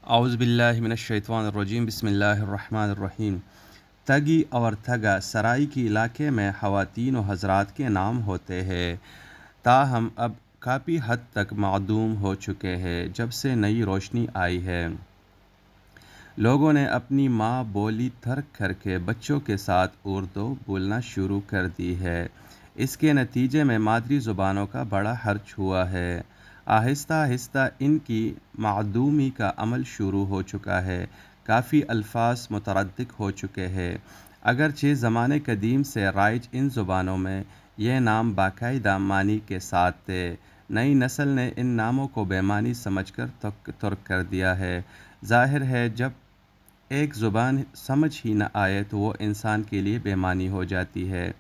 اعوذ باللہ من الشیطان الرجیم بسم اللہ الرحمن الرحیم۔ تگی اور تھگا سرائی کے علاقے میں خواتین و حضرات کے نام ہوتے ہیں، تاہم اب کافی حد تک معدوم ہو چکے ہیں جب سے نئی روشنی آئی ہے۔ لوگوں نے اپنی ماں بولی ترک کر کے بچوں کے ساتھ اردو بولنا شروع کر دی ہے۔ اس کے نتیجے میں مادری زبانوں کا بڑا حرج ہوا ہے۔ آہستہ آہستہ ان کی معدومی کا عمل شروع ہو چکا ہے۔ کافی الفاظ متردک ہو چکے ہیں۔ اگرچہ زمانے قدیم سے رائج ان زبانوں میں یہ نام باقاعدہ معنی کے ساتھ تھے، نئی نسل نے ان ناموں کو بے معنی سمجھ کر ترک کر دیا ہے۔ ظاہر ہے جب ایک زبان سمجھ ہی نہ آئے تو وہ انسان کے لیے بے معنی ہو جاتی ہے۔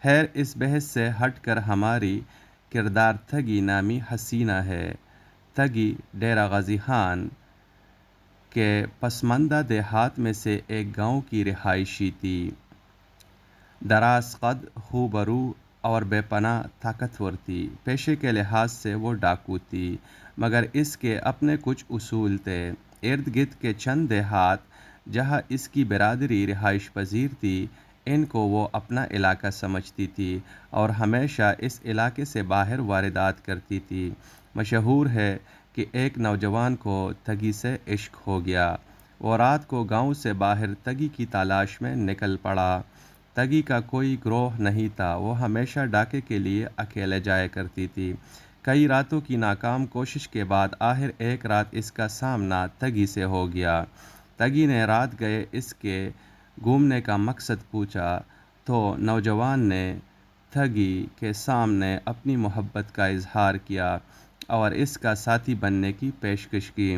خیر، اس بحث سے ہٹ کر ہماری کردار تھگی نامی حسینہ ہے۔ تھگی ڈیرہ غازی خان کے پسماندہ دیہات میں سے ایک گاؤں کی رہائشی تھی۔ دراز قد، خوبرو اور بے پناہ طاقتور تھی۔ پیشے کے لحاظ سے وہ ڈاکو تھی، مگر اس کے اپنے کچھ اصول تھے۔ ارد گرد کے چند دیہات جہاں اس کی برادری رہائش پذیر تھی، ان کو وہ اپنا علاقہ سمجھتی تھی اور ہمیشہ اس علاقے سے باہر واردات کرتی تھی۔ مشہور ہے کہ ایک نوجوان کو تھگی سے عشق ہو گیا۔ وہ رات کو گاؤں سے باہر تھگی کی تلاش میں نکل پڑا۔ تھگی کا کوئی گروہ نہیں تھا، وہ ہمیشہ ڈاکے کے لیے اکیلے جایا کرتی تھی۔ کئی راتوں کی ناکام کوشش کے بعد آخر ایک رات اس کا سامنا تھگی سے ہو گیا۔ تھگی نے رات گئے اس کے گھومنے کا مقصد پوچھا تو نوجوان نے تھگی کے سامنے اپنی محبت کا اظہار کیا اور اس کا ساتھی بننے کی پیشکش کی،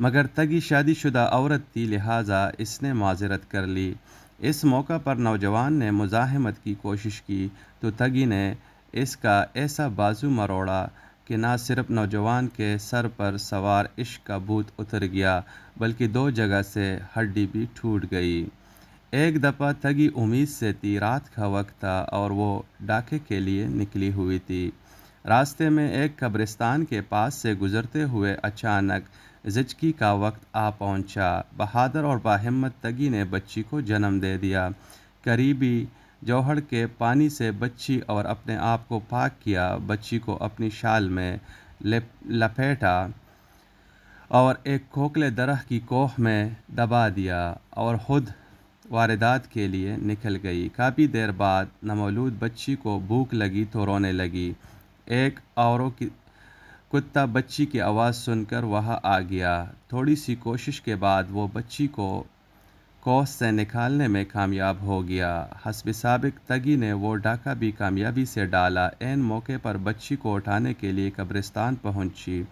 مگر تھگی شادی شدہ عورت تھی، لہٰذا اس نے معذرت کر لی۔ اس موقع پر نوجوان نے مزاحمت کی کوشش کی تو تھگی نے اس کا ایسا بازو مروڑا کہ نہ صرف نوجوان کے سر پر سوار عشق کا بھوت اتر گیا بلکہ دو جگہ سے ہڈی بھی ٹوٹ گئی۔ ایک دفعہ تھگی امید سے تھی، رات کا وقت تھا اور وہ ڈاکے کے لیے نکلی ہوئی تھی۔ راستے میں ایک قبرستان کے پاس سے گزرتے ہوئے اچانک زچگی کا وقت آ پہنچا۔ بہادر اور باہمت تھگی نے بچی کو جنم دے دیا۔ قریبی جوہڑ کے پانی سے بچی اور اپنے آپ کو پاک کیا، بچی کو اپنی شال میں لپیٹا اور ایک کھوکھلے درخت کی کوہ میں دبا دیا اور خود واردات کے لیے نکل گئی۔ کافی دیر بعد نومولود بچی کو بھوک لگی تو رونے لگی۔ ایک اورو کتا بچی کی آواز سن کر وہاں آ گیا۔ تھوڑی سی کوشش کے بعد وہ بچی کو کوہ سے نکالنے میں کامیاب ہو گیا۔ حسب سابق تھگی نے وہ ڈاکہ بھی کامیابی سے ڈالا۔ عین موقع پر بچی کو اٹھانے کے لیے قبرستان پہنچی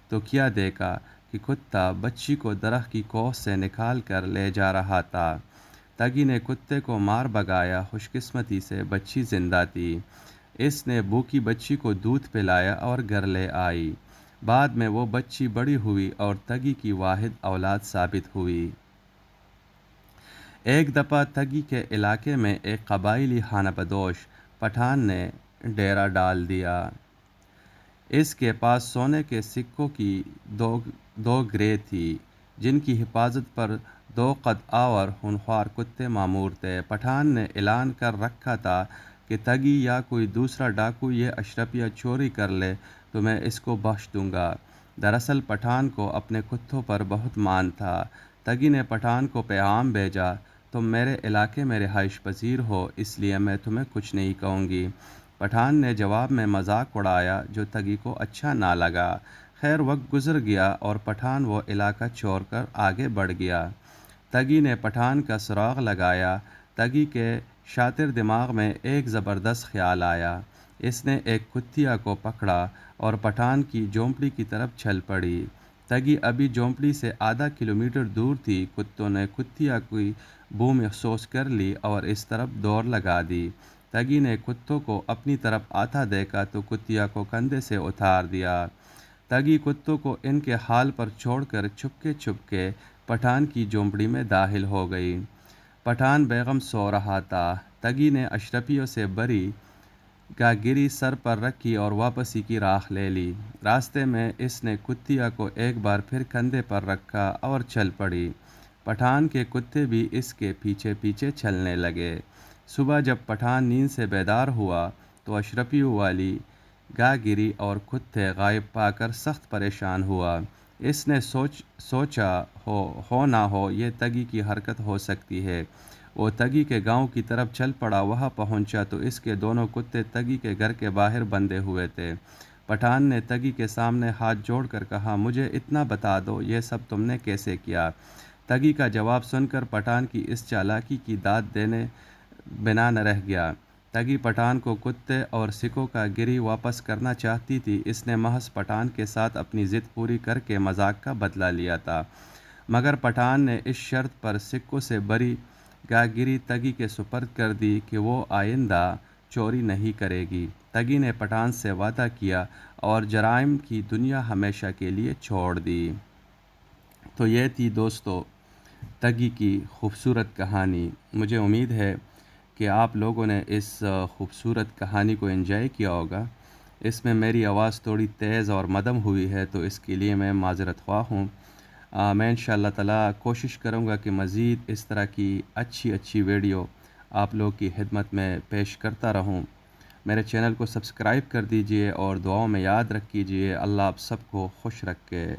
تو کیا دیکھا کہ کتا بچی کو درخت کی کوہ سے نکال کر لے جا رہا تھا۔ تھگی نے کتے کو مار بھگایا، خوش قسمتی سے بچی زندہ تھی۔ اس نے بھوکی بچی کو دودھ پلایا اور گھر لے آئی۔ بعد میں وہ بچی بڑی ہوئی اور تھگی کی واحد اولاد ثابت ہوئی۔ ایک دفعہ تھگی کے علاقے میں ایک قبائلی خانہ بدوش پٹھان نے ڈیرہ ڈال دیا۔ اس کے پاس سونے کے سکوں کی دو گرے تھی، جن کی حفاظت پر دو قد آور خونخوار کتے مامور تھے۔ پٹھان نے اعلان کر رکھا تھا کہ تھگی یا کوئی دوسرا ڈاکو یہ اشرفیہ چوری کر لے تو میں اس کو بخش دوں گا۔ دراصل پٹھان کو اپنے کتوں پر بہت مان تھا۔ تھگی نے پٹھان کو پیغام بھیجا، تم میرے علاقے میں رہائش پذیر ہو، اس لیے میں تمہیں کچھ نہیں کہوں گی۔ پٹھان نے جواب میں مذاق اڑایا جو تھگی کو اچھا نہ لگا۔ خیر، وقت گزر گیا اور پٹھان وہ علاقہ چھوڑ کر آگے بڑھ گیا۔ تھگی نے پٹھان کا سراغ لگایا۔ تھگی کے شاطر دماغ میں ایک زبردست خیال آیا۔ اس نے ایک کتیا کو پکڑا اور پٹھان کی جھونپڑی کی طرف چل پڑی۔ تھگی ابھی جھونپڑی سے آدھا کلومیٹر دور تھی۔ کتوں نے کتیا کی بو محسوس کر لی اور اس طرف دوڑ لگا دی۔ تھگی نے کتوں کو اپنی طرف آتا دیکھا تو کتیا کو کندھے سے اتار دیا۔ تھگی کتوں کو ان کے حال پر چھوڑ کر چھپکے پٹھان کی جھونپڑی میں داخل ہو گئی۔ پٹھان بیگم سو رہا تھا۔ تھگی نے اشرفیوں سے بھری گاگری سر پر رکھی اور واپسی کی راہ لے لی۔ راستے میں اس نے کتیا کو ایک بار پھر کندھے پر رکھا اور چل پڑی۔ پٹھان کے کتے بھی اس کے پیچھے پیچھے چلنے لگے۔ صبح جب پٹھان نیند سے بیدار ہوا تو اشرفیوں والی گاگری اور کتے غائب پا کر سخت پریشان ہوا۔ اس نے سوچا ہو نہ ہو یہ تگی کی حرکت ہو سکتی ہے۔ وہ تگی کے گاؤں کی طرف چل پڑا۔ وہاں پہنچا تو اس کے دونوں کتے تگی کے گھر کے باہر بندھے ہوئے تھے۔ پٹھان نے تگی کے سامنے ہاتھ جوڑ کر کہا، مجھے اتنا بتا دو یہ سب تم نے کیسے کیا؟ تگی کا جواب سن کر پٹھان کی اس چالاکی کی داد دینے بنا نہ رہ گیا۔ تگی پٹھان کو کتے اور سکوں کا گری واپس کرنا چاہتی تھی۔ اس نے محض پٹھان کے ساتھ اپنی ضد پوری کر کے مذاق کا بدلہ لیا تھا، مگر پٹھان نے اس شرط پر سکوں سے بری گاگری تگی کے سپرد کر دی کہ وہ آئندہ چوری نہیں کرے گی۔ تگی نے پٹھان سے وعدہ کیا اور جرائم کی دنیا ہمیشہ کے لیے چھوڑ دی۔ تو یہ تھی دوستو تگی کی خوبصورت کہانی۔ مجھے امید ہے کہ آپ لوگوں نے اس خوبصورت کہانی کو انجوائے کیا ہوگا۔ اس میں میری آواز تھوڑی تیز اور مدھم ہوئی ہے تو اس کے لیے میں معذرت خواہ ہوں۔ میں انشاءاللہ تعالیٰ کوشش کروں گا کہ مزید اس طرح کی اچھی ویڈیو آپ لوگ کی خدمت میں پیش کرتا رہوں۔ میرے چینل کو سبسکرائب کر دیجئے اور دعاؤں میں یاد رکھ کیجئے۔ اللہ آپ سب کو خوش رکھے۔